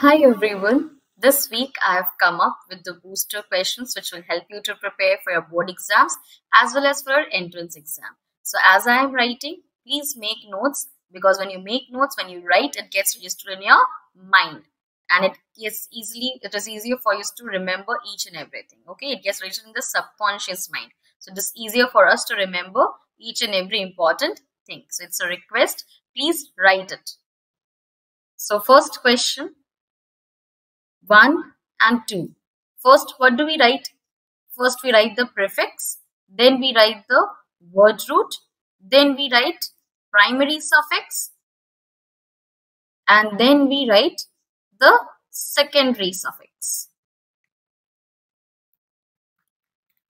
Hi everyone. This week I have come up with the booster questions which will help you to prepare for your board exams as well as for your entrance exam. So as I am writing, please make notes because when you make notes, when you write, it gets registered in your mind and it is easier for you to remember each and everything. Okay, it gets registered in the subconscious mind. So it is easier for us to remember each and every important thing. So it's a request. Please write it. So first question. 1 and 2. First, what do we write? First, we write the prefix, then we write the word root, then we write primary suffix, and then we write the secondary suffix.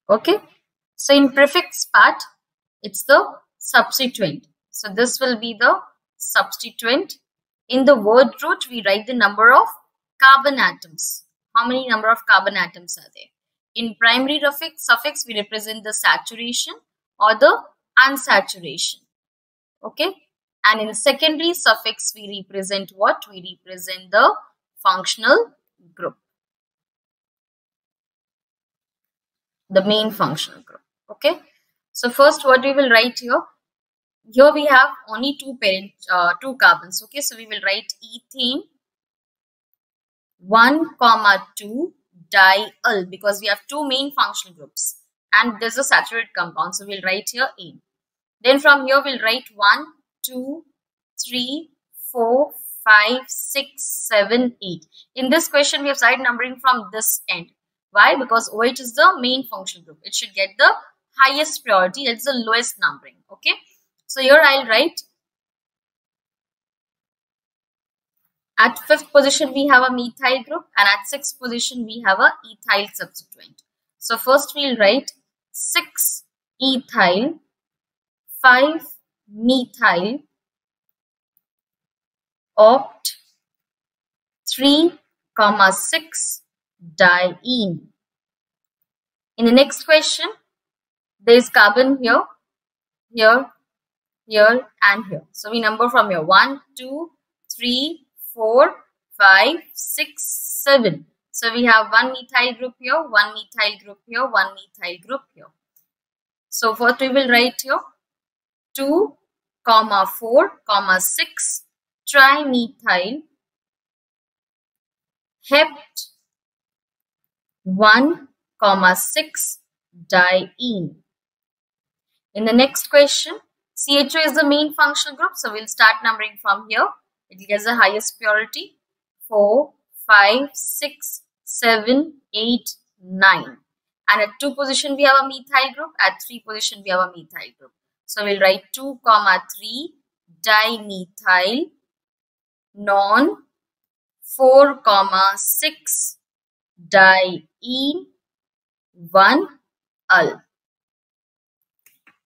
Okay, so in prefix part, it's the substituent. So this will be the substituent. In the word root, we write the number of carbon atoms. How many number of carbon atoms are there? In primary suffix, we represent the saturation or the unsaturation. Okay. And in secondary suffix, we represent what? We represent the functional group. The main functional group. Okay. So first, what we will write here? Here we have only two carbons. Okay. So we will write ethane 1,2 diol because we have two main functional groups and there's a saturated compound. So we'll write here A. Then from here we'll write 1, 2, 3, 4, 5, 6, 7, 8. In this question we have started numbering from this end. Why? Because OH is the main functional group. It should get the highest priority. It's the lowest numbering. Okay. So here I'll write at 5th position, we have a methyl group and at 6th position, we have a ethyl substituent. So first we'll write 6 ethyl, 5 methyl, oct 3,6 diene. In the next question, there is carbon here, here, here and here. So we number from here 1, 2, 3, 4, 5, 6, 7. So we have one methyl group here, one methyl group here, one methyl group here. So what we will write here? 2, 4, 6 trimethyl hept 1, 6 diene. In the next question, CHO is the main functional group. So we'll start numbering from here. It gets the highest purity 4, 5, 6, 7, 8, 9. And at 2 position we have a methyl group. At 3 position we have a methyl group. So we'll write 2, 3 dimethyl non 4, 6 diene 1 ul.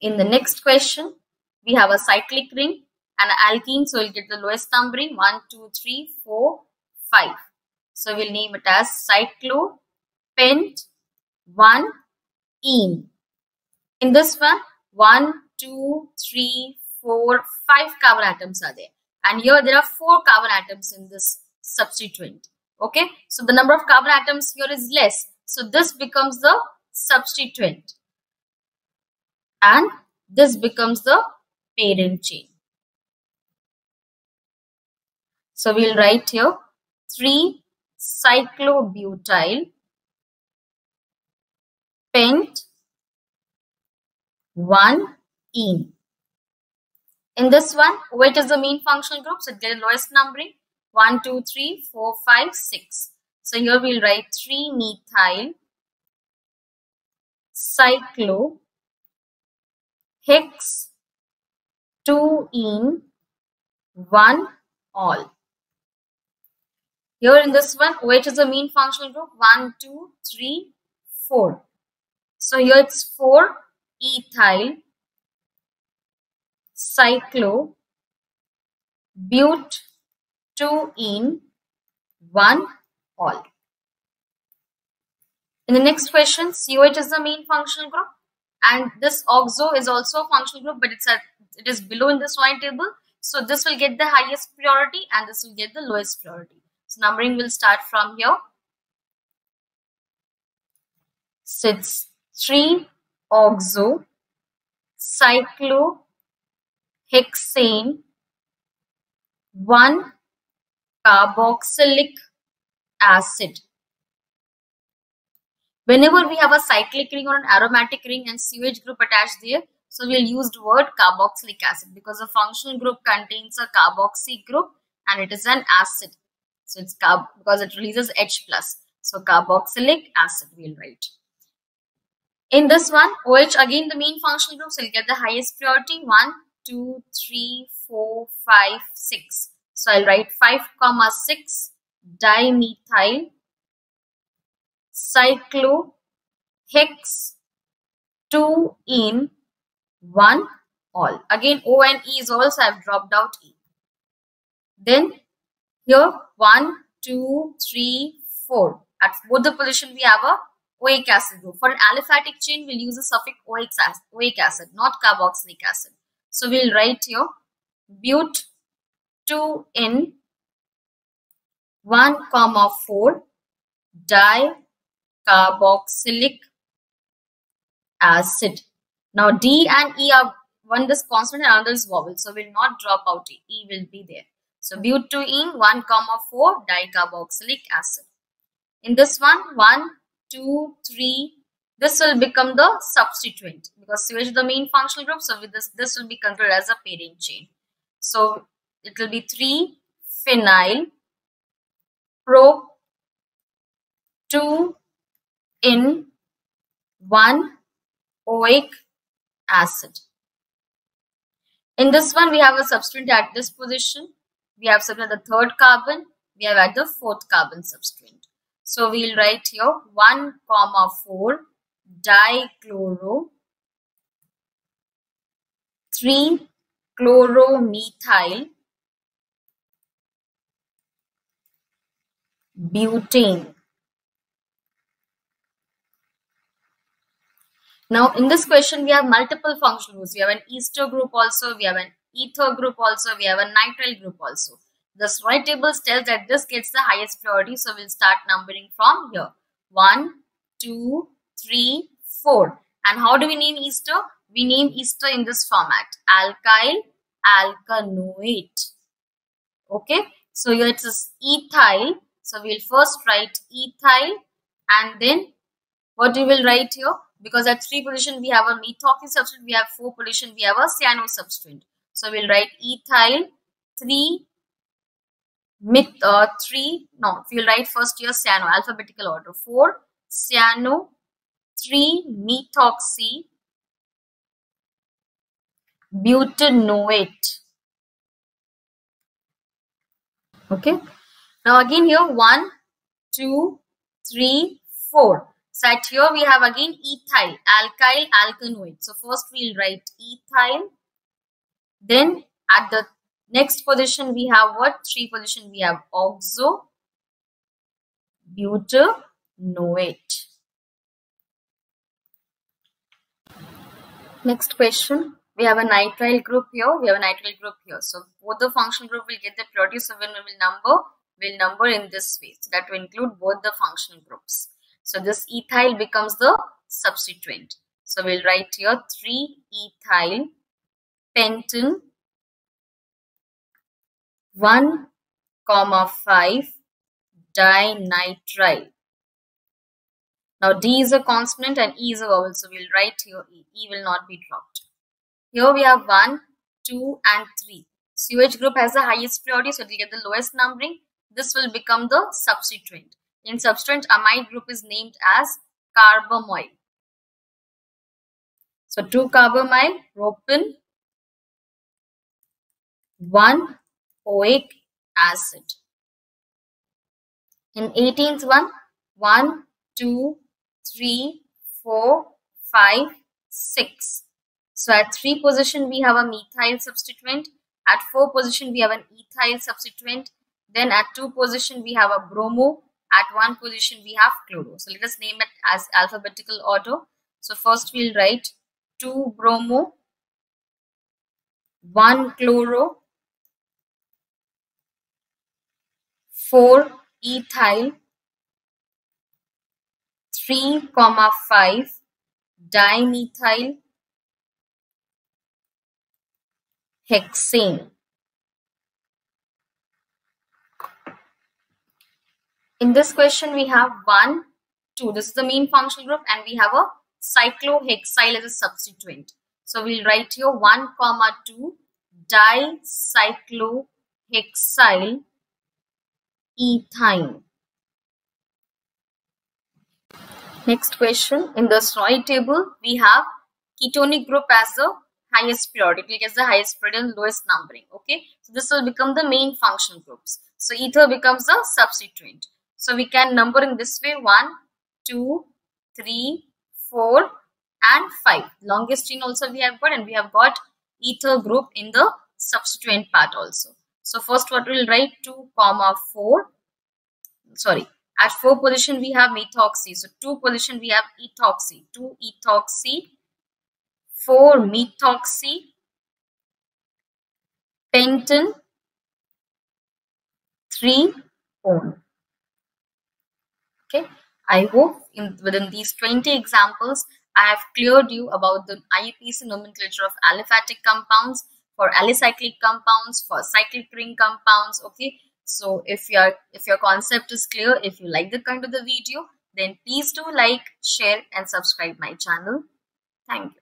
In the next question, we have a cyclic ring and alkene, so we'll get the lowest numbering 1, 2, 3, 4, 5. So we'll name it as cyclopent 1-ene. In this one, 1, 2, 3, 4, 5 carbon atoms are there. And here there are 4 carbon atoms in this substituent. Okay, so the number of carbon atoms here is less. So this becomes the substituent. And this becomes the parent chain. So we'll write here 3 cyclobutyl pent 1-ene. In this one, OH is the main functional group, so get the lowest numbering 1, 2, 3, 4, 5, 6. So here we'll write 3 methyl cyclo hex 2-ene 1 all. Here in this one, OH is the main functional group 1, 2, 3, 4. So here it's 4 ethyl cyclo but 2-ene 1 all. In the next question, COH is the main functional group and this oxo is also a functional group, but it is below in this Y table. So this will get the highest priority and this will get the lowest priority. So numbering will start from here. So it's 3-oxo cyclohexane 1-carboxylic acid. Whenever we have a cyclic ring or an aromatic ring and COH group attached there, so we'll use the word carboxylic acid because the functional group contains a carboxy group and it is an acid. So it's because it releases H+. So carboxylic acid we'll write. In this one, OH again the main functional group, so we'll get the highest priority 1, 2, 3, 4, 5, 6. So I'll write 5,6 dimethyl cyclohex 2 in 1 all. Again O and E is also, I've dropped out E. Then here 1, 2, 3, 4. At both the position we have a OIC acid group. For an aliphatic chain, we'll use the suffix OIC acid, not carboxylic acid. So we'll write here but 2 in 1, 4 dicarboxylic acid. Now D and E are one is consonant and another is vowel, so we'll not drop out E. E will be there. So but 2 in 1, 4 dicarboxylic acid. In this one, 1, 2, 3, this will become the substituent because COH is the main functional group. So with this will be considered as a parent chain. So it will be 3-phenyl pro 2 in 1 oic acid. In this one, we have a substituent at this position. We have substituted the third carbon. We have at the fourth carbon substituent. So we'll write here 1, 4 dichloro 3-chloromethyl butane. Now in this question we have multiple functional groups. We have an ester group also, we have an ether group also, we have a nitrile group also. The SWOT tables tells that this gets the highest priority, so we'll start numbering from here. 1, 2, 3, 4. And how do we name ester? We name ester in this format: alkyl alkanoate. Okay, so here it is ethyl. So we'll first write ethyl, and then what we will write here? Because at 3 position we have a methoxy substituent, we have 4 position we have a cyano substituent. So we'll write ethyl 3. We'll write first here cyano, alphabetical order. 4 cyano 3 methoxy butanoate. Okay. Now again here 1, 2, 3, 4. So at here we have again ethyl, alkyl alkanoate. So first we'll write ethyl. Then at the next position we have what? 3 position we have oxo butanoate. Next question. We have a nitrile group here. We have a nitrile group here. So both the functional group will get the priority. So when we will number in this way. So that will include both the functional groups. So this ethyl becomes the substituent. So we'll write here 3-ethyl pentane 1, 5 dinitrile. Now D is a consonant and E is a vowel. So we'll write here E. E will not be dropped. Here we have 1, 2 and 3. COH group has the highest priority, so it will get the lowest numbering. This will become the substituent. In substituent, amide group is named as carbamyl. So 2-carbamyl propane 1 oic acid. In 18th one, 1, 2, 3, 4, 5, 6. So at 3 position we have a methyl substituent. At 4 position we have an ethyl substituent. Then at 2 position we have a bromo. At 1 position we have chloro. So let us name it as alphabetical order. So first we'll write 2 bromo, 1 chloro, 4 ethyl 3,5 dimethyl hexane. In this question, we have 1, 2. This is the main functional group, and we have a cyclohexyl as a substituent. So we'll write here 1, 2 dicyclohexyl ethine. Next question. In the Snowy table, we have ketonic group as the highest priority. It is the highest priority and lowest numbering. Okay. So this will become the main functional groups. So ether becomes a substituent. So we can number in this way 1, 2, 3, 4 and 5. Longest chain also we have got, and we have got ether group in the substituent part also. So first what we will write 2, 4. Sorry. At 4 position we have methoxy. So 2 position we have ethoxy. 2 ethoxy, 4 methoxy, pentan, 3 one. Okay. I hope within these 20 examples, I have cleared you about the IUPAC nomenclature of aliphatic compounds, for alicyclic compounds, for cyclic ring compounds. Okay. So if your concept is clear, if you like the content of the video, then please do like, share and subscribe my channel. Thank you.